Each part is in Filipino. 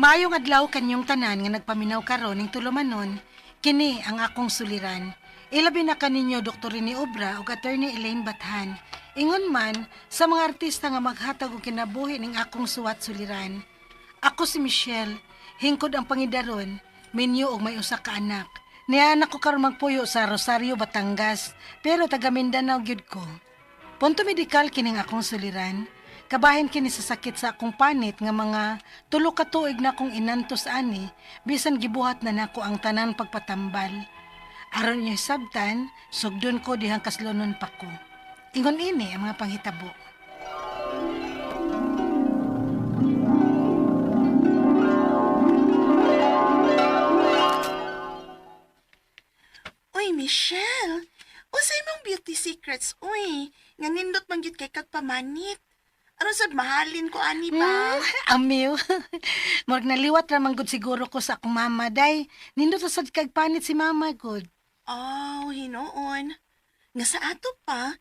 Maayong adlaw kanyong tanan nga nagpaminaw karon ning tulumanon, kini ang akong suliran. Ilabi na kaninyo Dr. Rene Obra ug Attorney Elaine Bathan. Ingon man sa mga artista nga maghatag og kinabuhi ning akong suwat suliran. Ako si Michelle, hingkod ang pangidaron, minyo og may usa ka anak. Nianak ko karon magpuyo sa Rosario, Batangas, pero taga Mindanao gyud ko. Punto medikal kining akong suliran. Kabahin kini sa sakit sa akong panit nga mga 3 ka tuig na akong inantos ani, bisan gibuhat na nako ang tanan pagpatambal. Aron niyo sabtan, sugdon ko dihang kaslonon pa ko. Ingon ini ang mga panghitabo. Uy, Michelle! Usay mong beauty secrets, uy. Nga nindot man gyud kay kag pamanit. Aron sad mahalin ko ani ba? Amiw. Murag naliwat ra man gud siguro ko sa akong mama, day. Nindot sa sad kag panit si mama gud. Oh, hinoon. Nga sa ato pa,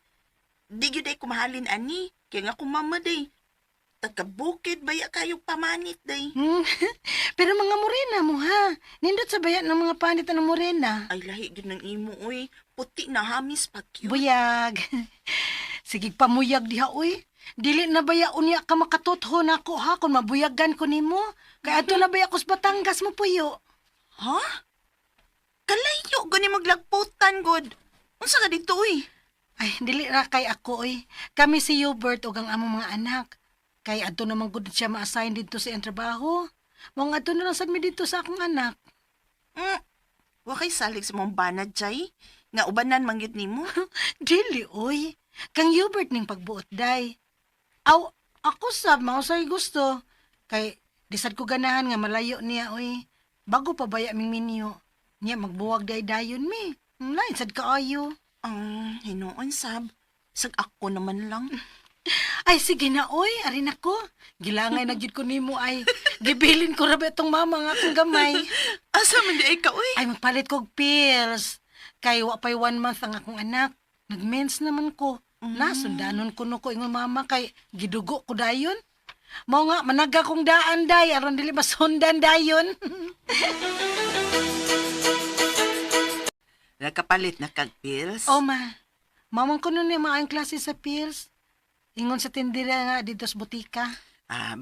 di gyud ay kumahalin ani. Kaya nga kung mama day. Tagkabukid baya kayo pamanit day. Pero mga morena mo ha. Nindot sa bayat ng mga panit ng morena. Ay lahi gyud ng imo, uy. Puti na hamis pa cute. Buyag. Sige pamuyag diha uy. Dili na baya unya ka makatutho na ako ha kung mabuyagan ko nimo. Kaya ato na baya ko sa Batangas mo puyo. Ha? Kalayo gani maglagputan god. Unsa ka dito uy? Ay, dili ra kay ako uy. Kami si Hubert ug ang among mga anak. Kay adto naman gud siya ma-assign dito sa iyang trabaho. Mong adto na lang sad mi dito sa akong anak. Wa kay salig sa mong banad jay. Nga ubanan mangyud nimo. Dili uy. Kang Hubert ning pagbuot day. Aw, ako sab mao say gusto. Kay disad ko ganahan nga malayo niya uy. Bago pa baya ming minyo. Niya magbuwag day dayon mi. Lain sad kaayo. Ang hinoon sab. Sag ako naman lang. Ay sige na oy, arin ako. Gilangay na gyud ko nimo ay gibilin ko ra ba itong mama nga akong gamay. Asa man di ay ka uy? Ay magpalit kog pills. Kay wa pay 1 month ang akong anak. Nag-mens naman ko. Nasundanon ko no ko ingon mama kay gidugo ko dayon. Mao nga managa kong daan day aron dili masundan dayon. Nakapalit na kag pills? O ma, mamang ko nun yung mga klase sa pills. Ingon sa tindira nga dito sa butika.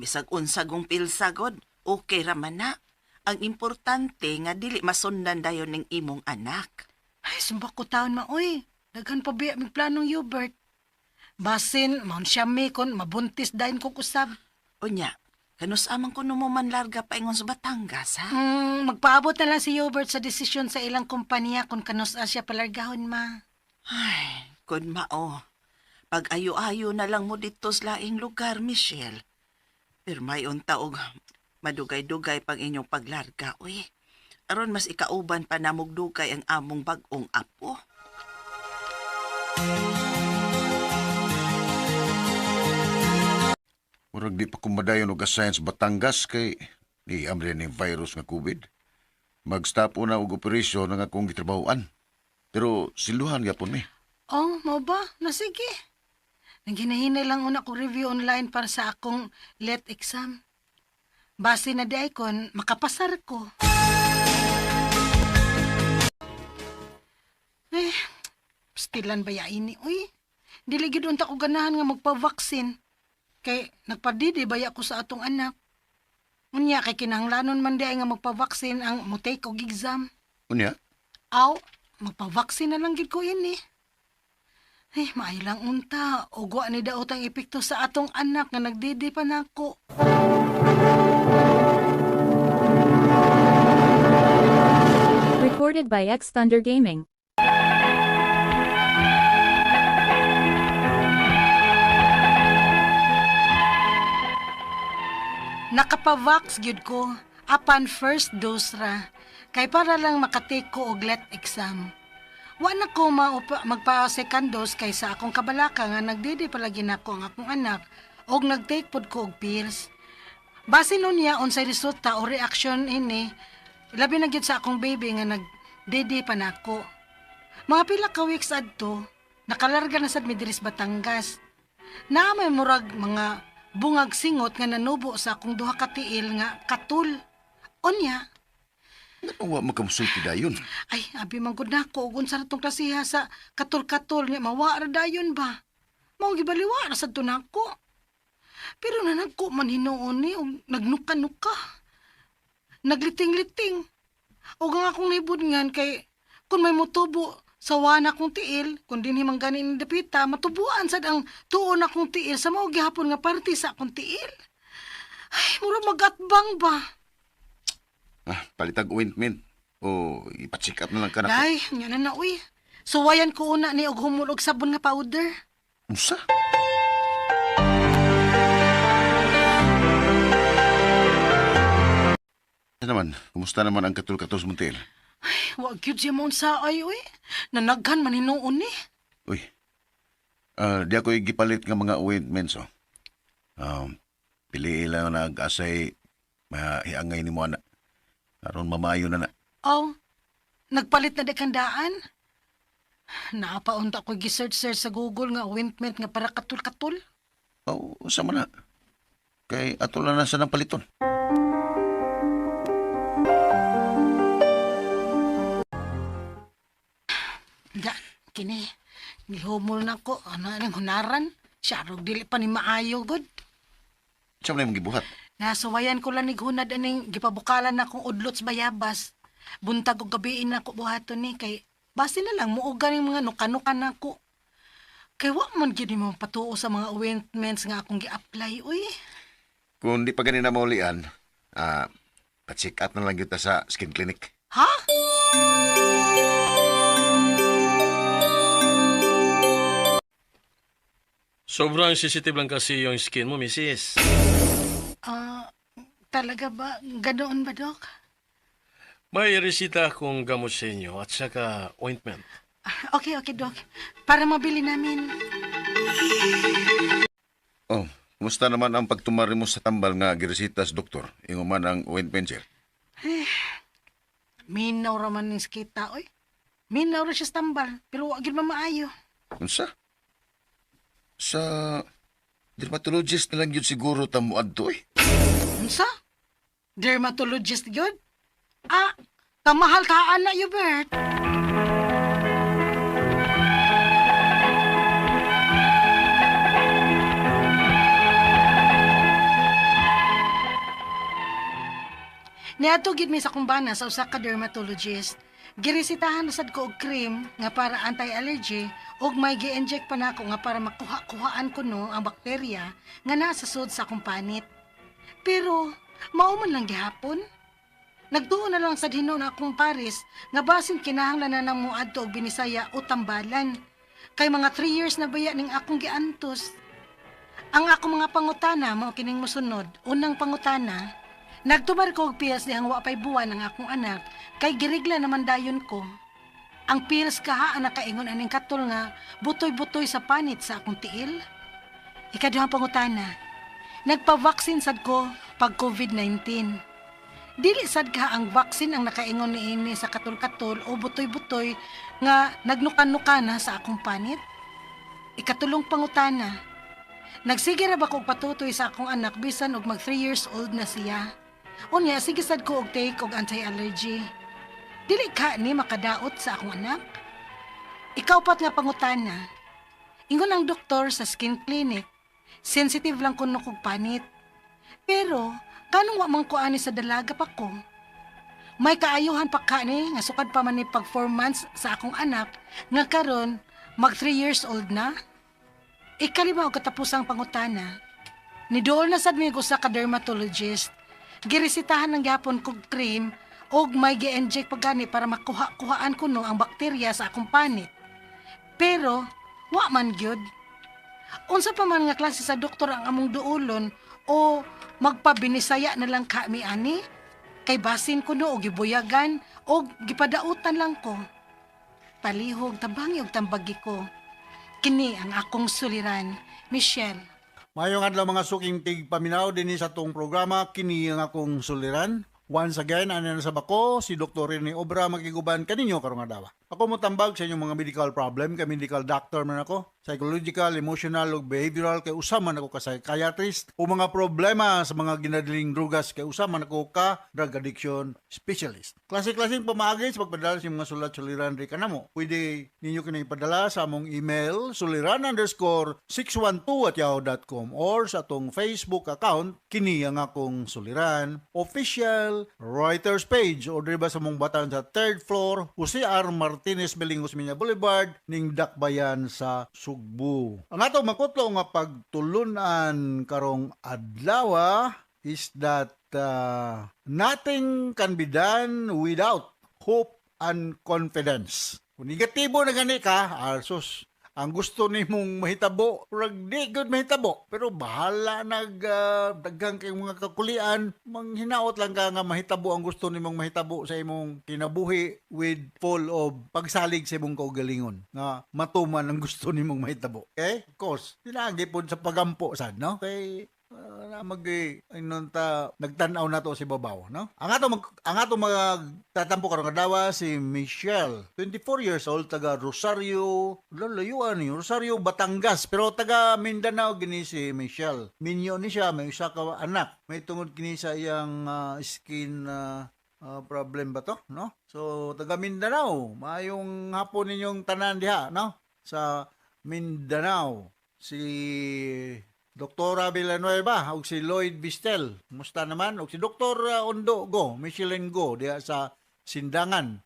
Bisag unsagong pills sagod. Okay raman na. Ang importante nga dili masundan dayon ning imong anak. Ay, sumbak ko taon ma, uy. Daghan pa biya mig planong Hubert. Basin, maun siya mi kon mabuntis dahin ko kusab. Unya, kanus amang kuno mo man larga pa ingon sa Batangas, ha? Magpaabot na lang si Hubert sa desisyon sa ilang kumpanya kung kanus siya palargahon ma. Ay, kun mao. Pag ayo-ayo na lang mo dito sa laing lugar, Michelle. Pero may untaog madugay-dugay pang inyong paglarga, uy. Aron mas ikauban pa na mugdugay ang among bag-ong apo. Murag di pa kumadayon og assign sa Batangas kay di amri ni virus nga COVID. Mag-stop una og operasyon nga akong gitrabahoan. Pero siluhan gyapon mi. Oh, mo ba? Na sige. Naghinay lang una ko review online para sa akong let exam. Base na di ay kon makapasar ko. Stilan ba ini, uy? Dili gid unta ko ganahan nga magpa-vaccine. Kay nagpadidi baya ko sa atong anak. Unya kay kinahanglanon man di ay nga magpa-vaccine ang mutake og exam. Unya? Aw, magpa-vaccine na lang gid ko ini. Ay, maayo lang unta. Ugwa ni daot ang epekto sa atong anak nga nagdidi pa nako. Recorded by X Thunder Gaming. Nakapavax gyud ko apan first dose ra kay para lang makatake ko og let exam. Wa na ko magpa second dose kay sa akong kabalaka nga nagdidi palagi nako ang akong anak og nagtake pod ko og pills. Base nun niya unsay resulta o reaction ini, labi na gyud sa akong baby nga nagdidi pa nako. Mga pila ka weeks adto, nakalarga na sad mi diri sa Batangas. Na may murag mga bungag singot nga nanubo sa akong duha ka tiil nga katul. Unya, Nga wa makamusulti dayon. ay, abi manggod na ko, ugon sa ratong klasiha sa katol-katol niya, mawara dayon ba? Mao gibaliwa na sa tunako. Pero nanagko man hinoon ni, og nagnuka-nuka. Nagliting-liting. O nga akong naibudngan kay, kung may mutubo sa wana kong tiil, kung din himang ganin ni dapita, matubuan sad ang tuon akong tiil sa mao gihapon nga parte sa akong tiil. Ay, mura magatbang ba? Palitag ointment. O ipa-check up na lang ka na. Ay, nga na uy. Suwayan ko una ni og humulog sabon nga powder. Unsa? Ano naman, kumusta naman ang katul-katos Montel? Wa gyud siya mo sa ay uy. Nanaghan man hinuon ni. Uy, di ako gipalit nga mga ointments, oh. Pili lang na nag-asay mahiangay ni mo na. Aron mamayo na na. Oh, nagpalit na dekandaan. Naapaunta ko gi-search sa Google nga ointment nga para katul-katul. Oh, sama na. Kay ato lang na sa ng paliton. Da, kini. Gihumol na ko. Ano ang hunaran? Siya rog dili pa ni maayo, god. Saan na yung gibuhat? Nasuwayan ko lang ni hunad aning gipabukalan na kong udlots bayabas. Buntag og gabiin na ko buhaton ni kay base na lang muugan yung mga nukanukan na ko. Kay wa man gyud mo patuo sa mga ointments nga akong gi-apply uy. Kung di pa ganina maulian, pa-check up na lang kita sa skin clinic. Ha? Sobrang sensitive lang kasi yung skin mo, misis. Talaga ba? Ganoon ba, Dok? May resita akong gamot sa inyo at saka ointment. Okay, Dok. Para mabili namin. Oh, kumusta naman ang pagtumari mo sa tambal nga giresitas, doktor? Ingo man ang ointment, sir. Minaw raman ning skita, oy. Minaw ra siya sa tambal, pero wag gyud mamaayo. Unsa? Sa dermatologist na lang yun siguro tamo adto eh. Unsa? Dermatologist gyud? Kamahal ka ana, Hubert. Niadto gid mi sa kumbana sa usa ka dermatologist. Giresitahan na sad ko og cream nga para anti-allergy ug may gi-inject pa nako nga para makuha-kuhaan ko no ang bakterya nga nasa sud sa akong panit. Pero mao man lang gihapon. Nagtuo na lang sa hino na akong pares nga basin kinahanglan na nang moadto og Binisaya o Tambalan. Kay mga 3 years na baya ning akong giantos. Ang akong mga pangutana mao kining mosunod. Unang pangutana, nagtumar ko og pills dihang wa pay buwan ang akong anak kay girigla naman dayon ko. Ang pills kaha ang nakaingon aning katol nga butoy-butoy sa panit sa akong tiil. Ikaduhang pangutana, nagpa-vaccine sad ko pag COVID-19. Dili sad ka ang vaccine ang nakaingon niini sa katol-katol o butoy-butoy nga nagnukan-nuka na sa akong panit. Ikatulong pangutana, nagsige ra ba kog patutoy sa akong anak bisan og mag 3 years old na siya? Unya, sige sad ko og take og anti-allergy. Dili ka ni makadaot sa akong anak? Ikaw pat nga pangutana. Ingon ang doktor sa skin clinic, sensitive lang kuno kog panit. Pero, kanong wa man ko ani sa dalaga pa ko? May kaayuhan pa ka ni nga sukad pa man ni pag 4 months sa akong anak nga karon mag 3 years old na? Ikalimaw katapusang pangutana. Nidool na sad mi ko sa ka-dermatologist. Giresitahan ng gapon kog cream og may gi-inject pagani para makuha-kuhaan ko no ang bakterya sa akong panit. Pero, wa man gyud. Unsa pa man nga klase sa doktor ang among duolon o magpabinisaya na lang kami ani? Kay basin ko no og gibuyagan og gipadautan lang ko. Palihog tabangi og tambagi ko. Kini ang akong suliran, Michelle. Mayong adlaw mga suking tigpaminaw dinhi sa tong programa kini ang akong suliran. Once again, ano na sa bako si Dr. Rene Obra magiguban kaninyo karong adlaw. Ako mo tambag sa inyong mga medical problem, kay medical doctor man ako, psychological, emotional, ug behavioral, kay usa man ako ka psychiatrist, o mga problema sa mga ginadiling drugas, kay usa man ako ka drug addiction specialist. Klase-klaseng pamaagi sa pagpadala sa mga sulat-suliran ri kanamo. Pwede ninyo kini ipadala sa among email suliran_612@yahoo.com or sa atong Facebook account kini ang akong suliran official writers page o diri ba sa mong batan sa 3rd floor Jose R. Martinez Belingos Minya Boulevard ning Dakbayan sa Sugbo. Ang ato makutlo nga pagtulunan karong adlaw is that nothing can be done without hope and confidence. Kung negatibo na gani ka, sus, ang gusto nimong mahitabo, urag di good mahitabo. Pero bahala daghang kay mga kakulian, manghinaot lang ka nga mahitabo ang gusto nimong mahitabo sa imong kinabuhi with full of pagsalig sa imong kaugalingon. Nga matuman ang gusto nimong mahitabo. Okay? Of course, tinagi po sa pagampo sad, no? Kay nagtanaw na to si babaw, no? Ang ato magtatampo karong adlaw si Michelle, 24 years old, taga Rosario, lalayuan ni Rosario, Batangas, pero taga Mindanao gini si Michelle. Minyo ni siya, may isa ka anak. May tungod kini sa iyang skin problem ba to, no? So taga Mindanao, maayong hapon ninyong tanan diha, no? Sa Mindanao, si Doktora Villanueva ug si Lloyd Bistel. Musta naman? Ug si Dr. Ondo Go, Michelin Go diya sa Sindangan.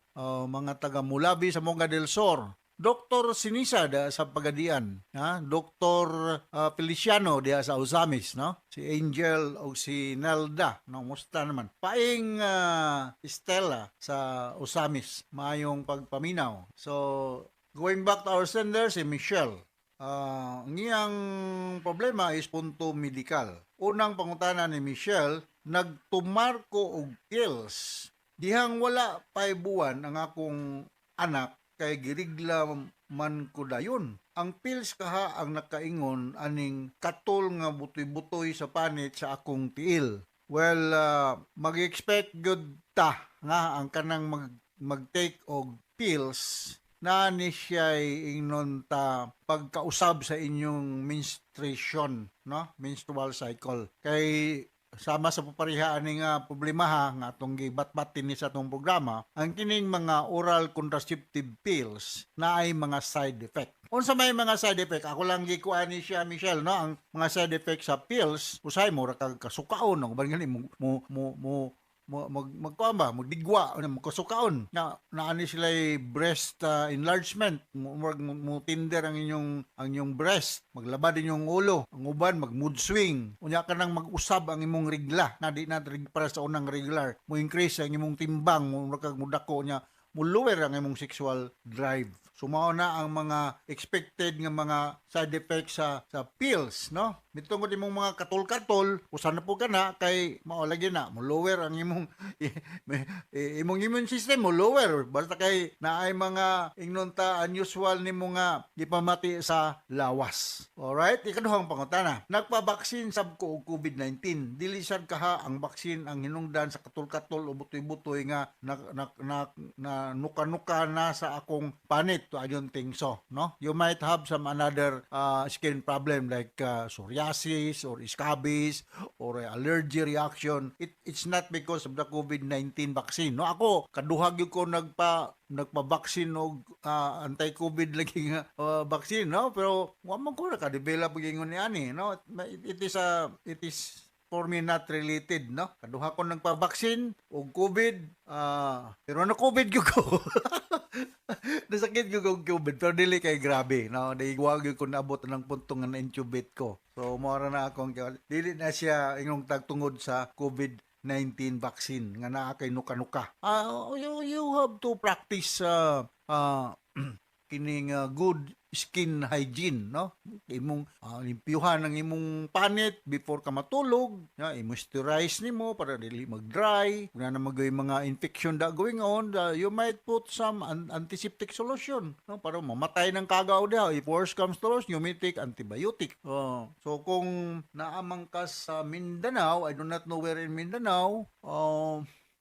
Mga taga Mulabi sa Monga del Sur. Dr. Sinisa diya sa Pagadian, ha? Dr. Feliciano diya sa Osamis, no? Si Angel ug si Nelda, no? Musta naman? Paing Estela sa Osamis, maayong pagpaminaw. So, going back to our sender, si Michelle. Ang iyang problema is punto medikal. Unang pangutana ni Michelle, nagtumarko og pills. Dihang wala 5 buwan ang akong anak kay girigla man ko dayon. Ang pills kaha ang nakaingon aning katol nga butoy-butoy sa panit sa akong tiil. Well, mag-expect good ta nga ang kanang mag-take og pills na ni siya ingnon ta pagkausab sa inyong menstruation, no? Menstrual cycle. Kay sama sa paparihaan ni nga problema nga atong gibatbatin ni sa atong programa, ang kining mga oral contraceptive pills na ay mga side effect. Unsa may mga side effect? Ako lang gikuan ni siya, Michelle, no? Ang mga side effect sa pills, usay mo ra kag kasukaon, no? Ban gani magdigwa, magkasukaon na naani sila breast enlargement, mo tinder ang inyong breast, maglabad inyong ulo, ang uban mag mood swing, unya ka nang mag-usab ang imong regla na di na para sa unang regular, mo increase ang imong timbang, mo dako nya, mo lower ang imong sexual drive. Sumao na ang mga expected nga mga side effects sa pills, no? Mitungod imong mga katol-katol, usan na po ka na kay mao lagi na mo lower ang imong imong immune system mo lower basta kay naay mga ingnon ta unusual nimo nga gipamati sa lawas. Alright, ikaduhang pangutana. Nagpa-vaccine sab ko og COVID-19. Dili sad kaha ang vaccine ang hinungdan sa katol-katol o butoy-butoy nga na nuka-nuka na sa akong panit. I don't think so, no? You might have some another skin problem like psoriasis or scabies or allergy reaction. It's not because of the COVID-19 vaccine, no? Ako kaduhag gyud ko nagpa-vaccine og anti-COVID lagi nga vaccine, no? Pero wa man ko naka-develop gingon ni ani, no? It is for me not related, no? Kaduha ko nagpa-vaccine og COVID, pero na COVID gyud ko. Nasakit ko COVID, pero dili kay grabe, no? Naigwag ko naabot ng punto nga na-intubate ko. So, mora na akong, dili na siya ingong tagtungod sa COVID-19 vaccine, nga naa kay nuka-nuka. You have to practice kining good skin hygiene, no? Imong limpyuhan ang imong panit before ka matulog, i-moisturize nimo para dili mag-dry. Kung na magay mga infection da going on, you might put some antiseptic solution, no? Para mamatay ng kagaw diha. If worse comes to worse, you may take antibiotic. So kung naamang ka sa Mindanao, I do not know where in Mindanao,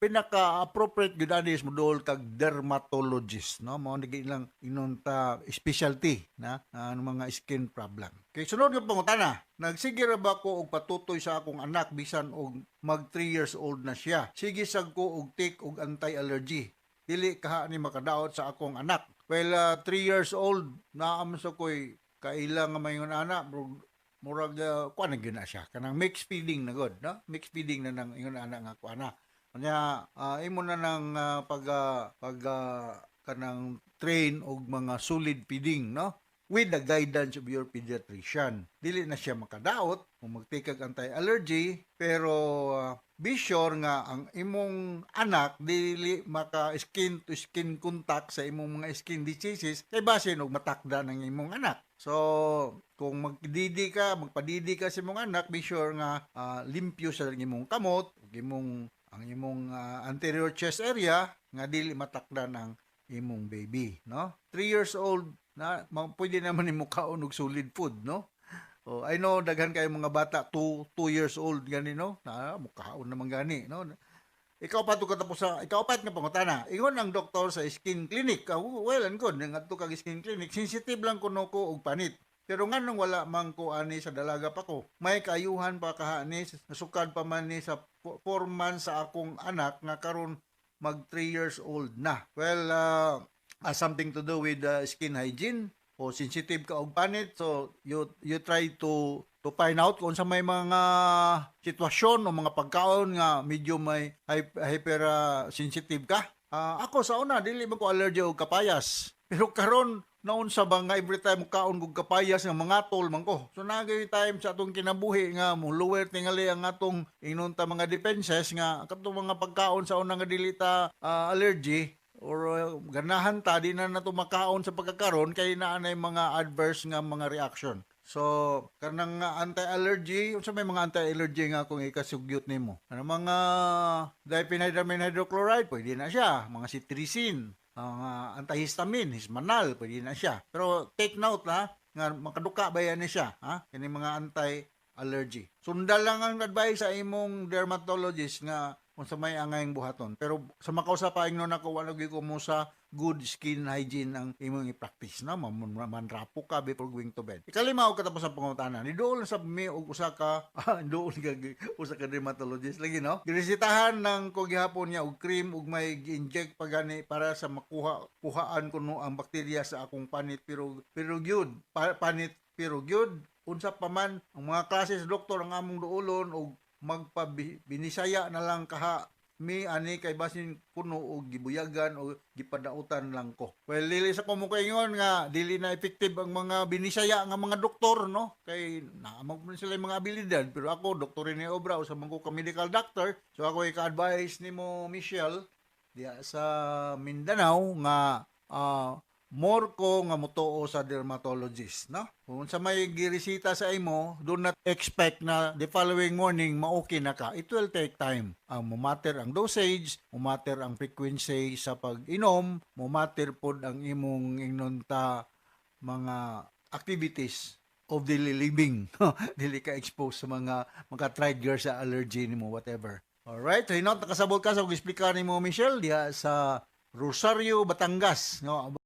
pinaka-appropriate gyud ani is modol kag dermatologist, no? Mao nigi lang inunta specialty na ang mga skin problem. Kay sunod nga pangutana, nagsige ra ba ko og patutoy sa akong anak bisan og mag 3 years old na siya? Sige sad ko og take og anti-allergy. Dili kaha ni makadaot sa akong anak. Well, 3 years old na sa ko'y kaila nga mayon anak, murag kuan na gyud na siya. Kanang mixed feeding na god, no? Mixed feeding na nang ingon anak nga kuan na. Kanya imo na nang kanang train og mga solid feeding, no? With the guidance of your pediatrician. Dili na siya makadaot kung magtikag anti-allergy, pero be sure nga ang imong anak dili maka skin to skin contact sa imong mga skin diseases kay basin og matakda ng imong anak. So, kung magpadidi ka sa imong anak, be sure nga limpyo sa imong kamot, ug ang imong anterior chest area nga dili matakda ng imong baby, no? 3 years old na pwede naman nimo kaon og solid food, no? Oh, I know daghan kay mga bata 2 years old gani, no? Na mukaon naman gani, no? Ikaw pa nga pangutana. Ingon ang doktor sa skin clinic. Well, angkon ngadto kag skin clinic, sensitive lang kuno ko og panit. Pero nganong wala man ko ani sa dalaga pa ko. May kaayuhan pa kaha ni nasukad pa man ni sa 4 months sa akong anak nga karon mag 3 years old na. Well, something to do with skin hygiene o sensitive ka og panit, so you try to find out kung sa may mga sitwasyon o mga pagkaon nga medyo may hyper sensitive ka. Ako sa una dili man ko allergy og kapayas, pero karon naon sa ba nga every time kaon og kapayas nga mga tol man ko. So nagay time sa atong kinabuhi nga mo lower tingali ang atong inunta mga defenses nga katong mga pagkaon sa una nga dili ta allergy or ganahan ta di na nato makaon sa pagkakaron kay naanay mga adverse nga mga reaction. So kanang anti-allergy, unsa may mga anti-allergy nga kung ikasugyot nimo? Ano mga diphenhydramine hydrochloride, pwede na siya. Mga cetirizine, mga antihistamine, hismanal, pwede na siya. Pero take note nga makaduka ba yan siya, ha? Kini mga anti-allergy. Sundal lang ang advice sa imong dermatologist nga kung sa may angayang buhaton. Pero sa makausapaing no nako wala gyud ko mo sa good skin hygiene ang imong i-practice na manrapo ka before going to bed. Ikalimaw katapos ang pangutana. Ni dool sa mi og usa ka dermatologist lagi, no. Giresitahan ng ko gihapon niya og cream ug may gi-inject pa gani para sa makuhaan kuno ang bakterya sa akong panit pero gyud panit pero gyud unsa pa man ang mga klase sa doktor ang among duolon og magpabinisaya na lang kaha mi ani kay basin kuno og gibuyagan o gipadautan lang ko. Well, dili sa ko mo kaingon nga dili na effective ang mga binisaya nga mga doktor, no? Kay naamag man sila yung mga abilidad, pero ako doktor ni obra usa man ko ka medical doctor. So ako ika-advise nimo Michelle diya sa Mindanao nga more ko nga mutuo sa dermatologist, no? Kung sa may giresita sa imo, do not expect na the following morning ma-okay na ka. It will take time. Mumatter ang dosage, mumatter ang frequency sa pag-inom, mumatter pod ang imong inunta mga activities of daily living. Dili ka exposed sa mga trigger sa allergy nimo, whatever. Alright, so hinot nakasabot ka sa pag-explica nimo Michelle diha sa Rosario, Batangas, no?